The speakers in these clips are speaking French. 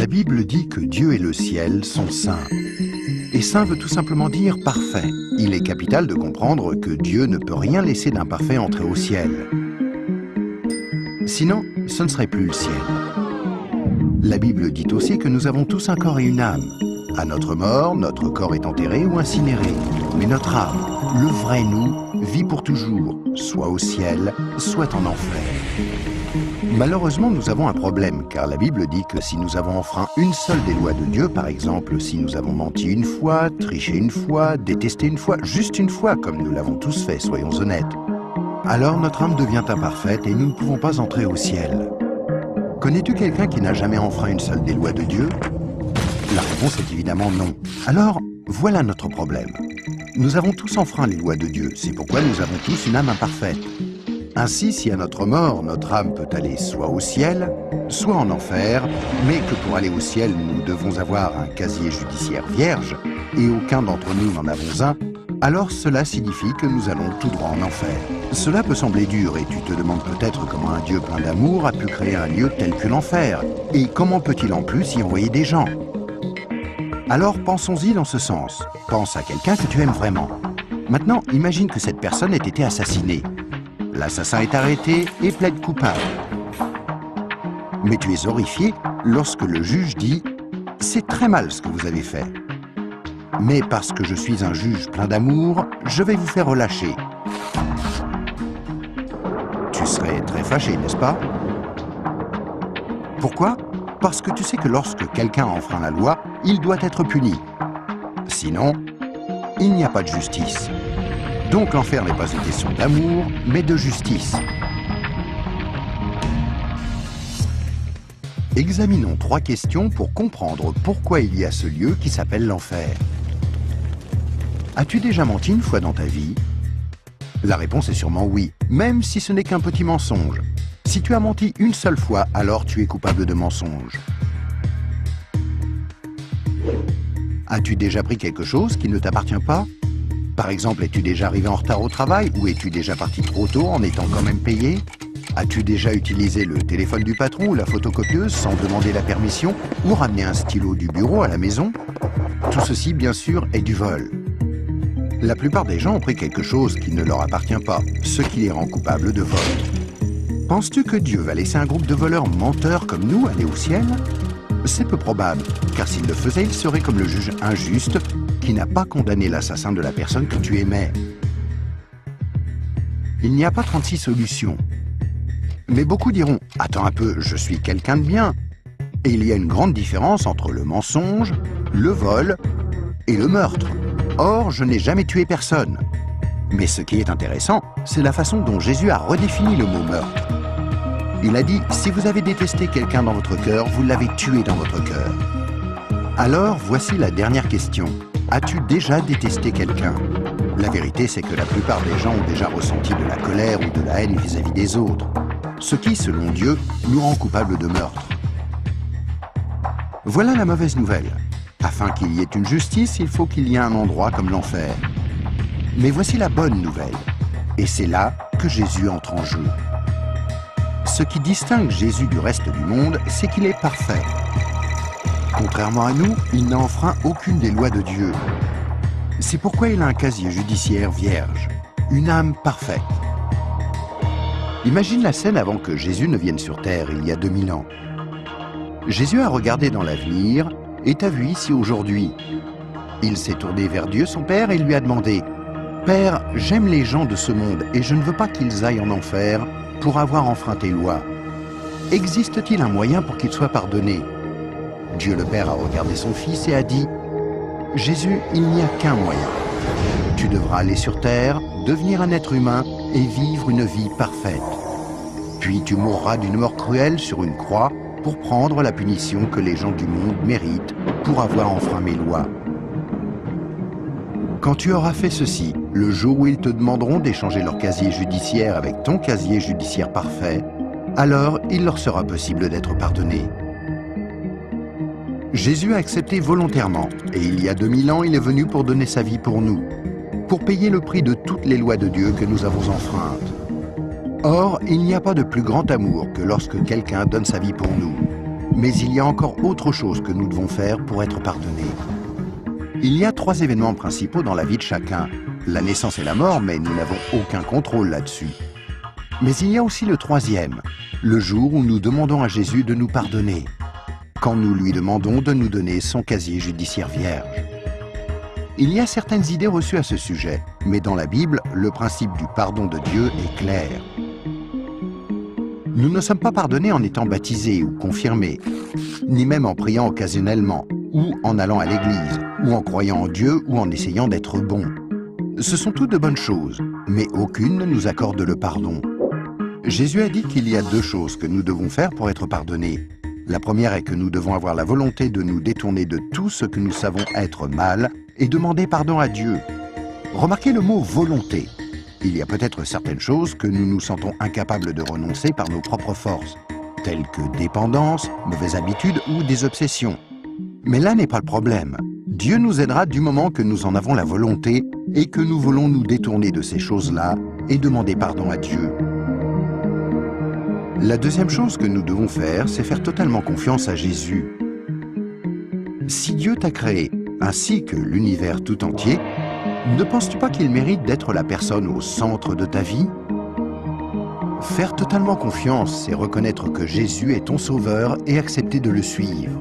Bible dit que Dieu et le ciel sont saints. Et saint veut tout simplement dire parfait. Il est capital de comprendre que Dieu ne peut rien laisser d'imparfait entrer au ciel. Sinon, ce ne serait plus le ciel. La Bible dit aussi que nous avons tous un corps et une âme. À notre mort, notre corps est enterré ou incinéré. Mais notre âme, le vrai nous, vit pour toujours, soit au ciel, soit en enfer. Malheureusement, nous avons un problème, car la Bible dit que si nous avons enfreint une seule des lois de Dieu, par exemple, si nous avons menti une fois, triché une fois, détesté une fois, juste une fois, comme nous l'avons tous fait, soyons honnêtes, alors notre âme devient imparfaite et nous ne pouvons pas entrer au ciel. Connais-tu quelqu'un qui n'a jamais enfreint une seule des lois de Dieu? La réponse est évidemment non. Alors, voilà notre problème. Nous avons tous enfreint les lois de Dieu, c'est pourquoi nous avons tous une âme imparfaite. Ainsi, si à notre mort, notre âme peut aller soit au ciel, soit en enfer, mais que pour aller au ciel, nous devons avoir un casier judiciaire vierge, et aucun d'entre nous n'en avons un, alors cela signifie que nous allons tout droit en enfer. Cela peut sembler dur, et tu te demandes peut-être comment un Dieu plein d'amour a pu créer un lieu tel que l'enfer, et comment peut-il en plus y envoyer des gens? Alors pensons-y dans ce sens. Pense à quelqu'un que tu aimes vraiment. Maintenant, imagine que cette personne ait été assassinée. L'assassin est arrêté et plaide coupable. Mais tu es horrifié lorsque le juge dit « C'est très mal ce que vous avez fait. Mais parce que je suis un juge plein d'amour, je vais vous faire relâcher. » Tu serais très fâché, n'est-ce pas? Pourquoi? Parce que tu sais que lorsque quelqu'un enfreint la loi, il doit être puni. Sinon, il n'y a pas de justice. Donc l'enfer n'est pas une question d'amour, mais de justice. Examinons 3 questions pour comprendre pourquoi il y a ce lieu qui s'appelle l'enfer. As-tu déjà menti une fois dans ta vie? La réponse est sûrement oui, même si ce n'est qu'un petit mensonge. Si tu as menti une seule fois, alors tu es coupable de mensonge. As-tu déjà pris quelque chose qui ne t'appartient pas? Par exemple, es-tu déjà arrivé en retard au travail ou es-tu déjà parti trop tôt en étant quand même payé? As-tu déjà utilisé le téléphone du patron ou la photocopieuse sans demander la permission ou ramené un stylo du bureau à la maison? Tout ceci, bien sûr, est du vol. La plupart des gens ont pris quelque chose qui ne leur appartient pas, ce qui les rend coupables de vol. Penses-tu que Dieu va laisser un groupe de voleurs menteurs comme nous aller au ciel? C'est peu probable, car s'il le faisait, il serait comme le juge injuste qui n'a pas condamné l'assassin de la personne que tu aimais. Il n'y a pas 36 solutions. Mais beaucoup diront « Attends un peu, je suis quelqu'un de bien ». Et il y a une grande différence entre le mensonge, le vol et le meurtre. Or, je n'ai jamais tué personne. Mais ce qui est intéressant, c'est la façon dont Jésus a redéfini le mot meurtre. Il a dit, si vous avez détesté quelqu'un dans votre cœur, vous l'avez tué dans votre cœur. Alors, voici la dernière question. As-tu déjà détesté quelqu'un? La vérité, c'est que la plupart des gens ont déjà ressenti de la colère ou de la haine vis-à-vis des autres. Ce qui, selon Dieu, nous rend coupables de meurtre. Voilà la mauvaise nouvelle. Afin qu'il y ait une justice, il faut qu'il y ait un endroit comme l'enfer. Mais voici la bonne nouvelle. Et c'est là que Jésus entre en jeu. Ce qui distingue Jésus du reste du monde, c'est qu'il est parfait. Contrairement à nous, il n'a enfreint aucune des lois de Dieu. C'est pourquoi il a un casier judiciaire vierge, une âme parfaite. Imagine la scène avant que Jésus ne vienne sur terre, il y a 2000 ans. Jésus a regardé dans l'avenir et t'a vu ici aujourd'hui. Il s'est tourné vers Dieu, son Père, et lui a demandé « Père, j'aime les gens de ce monde et je ne veux pas qu'ils aillent en enfer pour avoir enfreint tes lois. Existe-t-il un moyen pour qu'ils soient pardonnés ?» Dieu le Père a regardé son Fils et a dit « Jésus, il n'y a qu'un moyen. Tu devras aller sur terre, devenir un être humain et vivre une vie parfaite. Puis tu mourras d'une mort cruelle sur une croix pour prendre la punition que les gens du monde méritent pour avoir enfreint mes lois. Quand tu auras fait ceci, le jour où ils te demanderont d'échanger leur casier judiciaire avec ton casier judiciaire parfait, alors il leur sera possible d'être pardonnés. » Jésus a accepté volontairement, et il y a 2000 ans, il est venu pour donner sa vie pour nous, pour payer le prix de toutes les lois de Dieu que nous avons enfreintes. Or, il n'y a pas de plus grand amour que lorsque quelqu'un donne sa vie pour nous. Mais il y a encore autre chose que nous devons faire pour être pardonnés. Il y a 3 événements principaux dans la vie de chacun. La naissance et la mort, mais nous n'avons aucun contrôle là-dessus. Mais il y a aussi le 3e, le jour où nous demandons à Jésus de nous pardonner, quand nous lui demandons de nous donner son casier judiciaire vierge. Il y a certaines idées reçues à ce sujet, mais dans la Bible, le principe du pardon de Dieu est clair. Nous ne sommes pas pardonnés en étant baptisés ou confirmés, ni même en priant occasionnellement, ou en allant à l'église, ou en croyant en Dieu, ou en essayant d'être bons. Ce sont toutes de bonnes choses, mais aucune ne nous accorde le pardon. Jésus a dit qu'il y a 2 choses que nous devons faire pour être pardonnés. La première est que nous devons avoir la volonté de nous détourner de tout ce que nous savons être mal et demander pardon à Dieu. Remarquez le mot « volonté ». Il y a peut-être certaines choses que nous nous sentons incapables de renoncer par nos propres forces, telles que dépendance, mauvaises habitudes ou des obsessions. Mais là n'est pas le problème. Dieu nous aidera du moment que nous en avons la volonté et que nous voulons nous détourner de ces choses-là et demander pardon à Dieu. La deuxième chose que nous devons faire, c'est faire totalement confiance à Jésus. Si Dieu t'a créé, ainsi que l'univers tout entier, ne penses-tu pas qu'il mérite d'être la personne au centre de ta vie? Faire totalement confiance, c'est reconnaître que Jésus est ton sauveur et accepter de le suivre.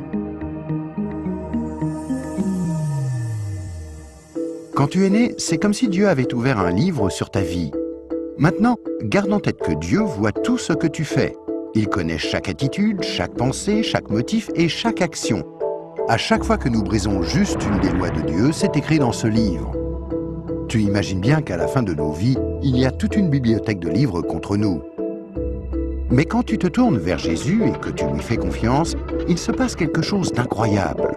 Quand tu es né, c'est comme si Dieu avait ouvert un livre sur ta vie. Maintenant, garde en tête que Dieu voit tout ce que tu fais. Il connaît chaque attitude, chaque pensée, chaque motif et chaque action. À chaque fois que nous brisons juste une des lois de Dieu, c'est écrit dans ce livre. Tu imagines bien qu'à la fin de nos vies, il y a toute une bibliothèque de livres contre nous. Mais quand tu te tournes vers Jésus et que tu lui fais confiance, il se passe quelque chose d'incroyable.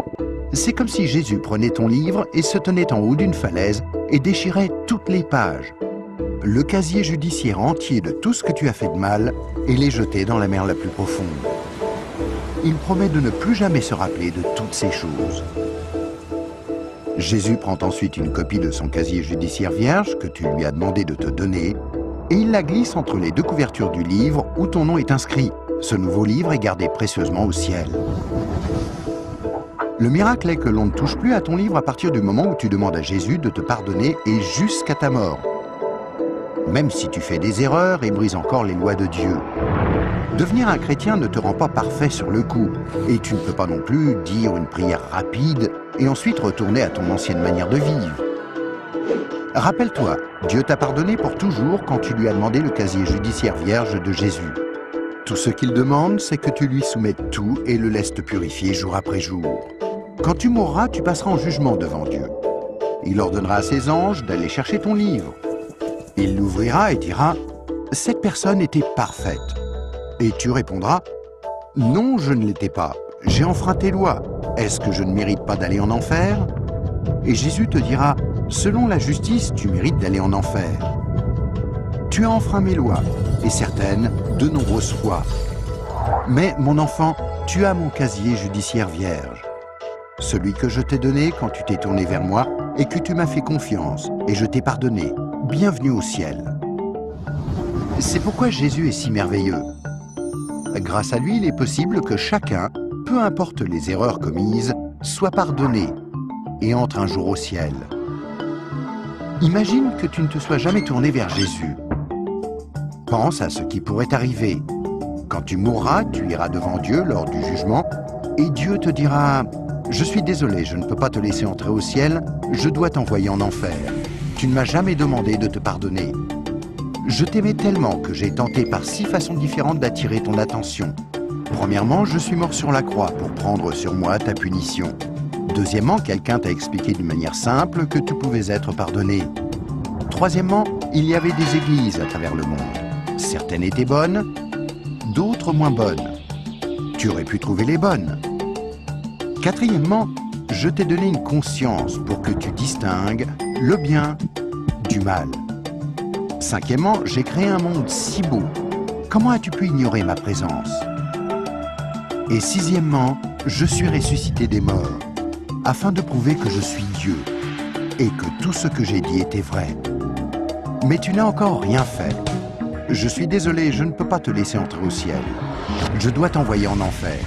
C'est comme si Jésus prenait ton livre et se tenait en haut d'une falaise et déchirait toutes les pages. Le casier judiciaire entier de tout ce que tu as fait de mal et les jeter dans la mer la plus profonde. Il promet de ne plus jamais se rappeler de toutes ces choses. Jésus prend ensuite une copie de son casier judiciaire vierge que tu lui as demandé de te donner et il la glisse entre les 2 couvertures du livre où ton nom est inscrit. Ce nouveau livre est gardé précieusement au ciel. Le miracle est que l'on ne touche plus à ton livre à partir du moment où tu demandes à Jésus de te pardonner et jusqu'à ta mort. Même si tu fais des erreurs et brises encore les lois de Dieu. Devenir un chrétien ne te rend pas parfait sur le coup, et tu ne peux pas non plus dire une prière rapide et ensuite retourner à ton ancienne manière de vivre. Rappelle-toi, Dieu t'a pardonné pour toujours quand tu lui as demandé le casier judiciaire vierge de Jésus. Tout ce qu'il demande, c'est que tu lui soumettes tout et le laisses te purifier jour après jour. Quand tu mourras, tu passeras en jugement devant Dieu. Il ordonnera à ses anges d'aller chercher ton livre. Il l'ouvrira et dira « Cette personne était parfaite ». Et tu répondras « Non, je ne l'étais pas. J'ai enfreint tes lois. Est-ce que je ne mérite pas d'aller en enfer ?» Et Jésus te dira « Selon la justice, tu mérites d'aller en enfer. Tu as enfreint mes lois, et certaines, de nombreuses fois. Mais, mon enfant, tu as mon casier judiciaire vierge. Celui que je t'ai donné quand tu t'es tourné vers moi et que tu m'as fait confiance, et je t'ai pardonné. Bienvenue au ciel. » C'est pourquoi Jésus est si merveilleux. Grâce à lui, il est possible que chacun, peu importe les erreurs commises, soit pardonné et entre un jour au ciel. Imagine que tu ne te sois jamais tourné vers Jésus. Pense à ce qui pourrait arriver. Quand tu mourras, tu iras devant Dieu lors du jugement et Dieu te dira « Je suis désolé, je ne peux pas te laisser entrer au ciel, je dois t'envoyer en enfer. Tu ne m'as jamais demandé de te pardonner. Je t'aimais tellement que j'ai tenté par 6 façons différentes d'attirer ton attention. Premièrement, je suis mort sur la croix pour prendre sur moi ta punition. Deuxièmement, quelqu'un t'a expliqué d'une manière simple que tu pouvais être pardonné. Troisièmement, il y avait des églises à travers le monde. Certaines étaient bonnes, d'autres moins bonnes. Tu aurais pu trouver les bonnes. Quatrièmement, je t'ai donné une conscience pour que tu distingues le bien du mal. Cinquièmement, j'ai créé un monde si beau. Comment as-tu pu ignorer ma présence? Et sixièmement, je suis ressuscité des morts, afin de prouver que je suis Dieu, et que tout ce que j'ai dit était vrai. Mais tu n'as encore rien fait. Je suis désolé, je ne peux pas te laisser entrer au ciel. Je dois t'envoyer en enfer.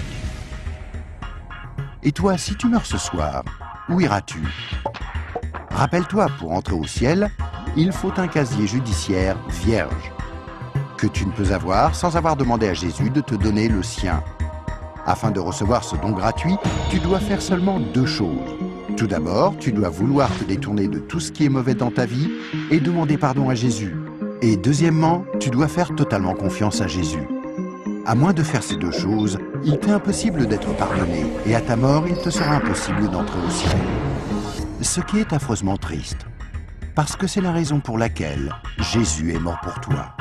Et toi, si tu meurs ce soir, où iras-tu? Rappelle-toi, pour entrer au ciel, il faut un casier judiciaire vierge, que tu ne peux avoir sans avoir demandé à Jésus de te donner le sien. Afin de recevoir ce don gratuit, tu dois faire seulement 2 choses. Tout d'abord, tu dois vouloir te détourner de tout ce qui est mauvais dans ta vie et demander pardon à Jésus. Et deuxièmement, tu dois faire totalement confiance à Jésus. À moins de faire ces 2 choses, il t'est impossible d'être pardonné et à ta mort, il te sera impossible d'entrer au ciel. Ce qui est affreusement triste, parce que c'est la raison pour laquelle Jésus est mort pour toi.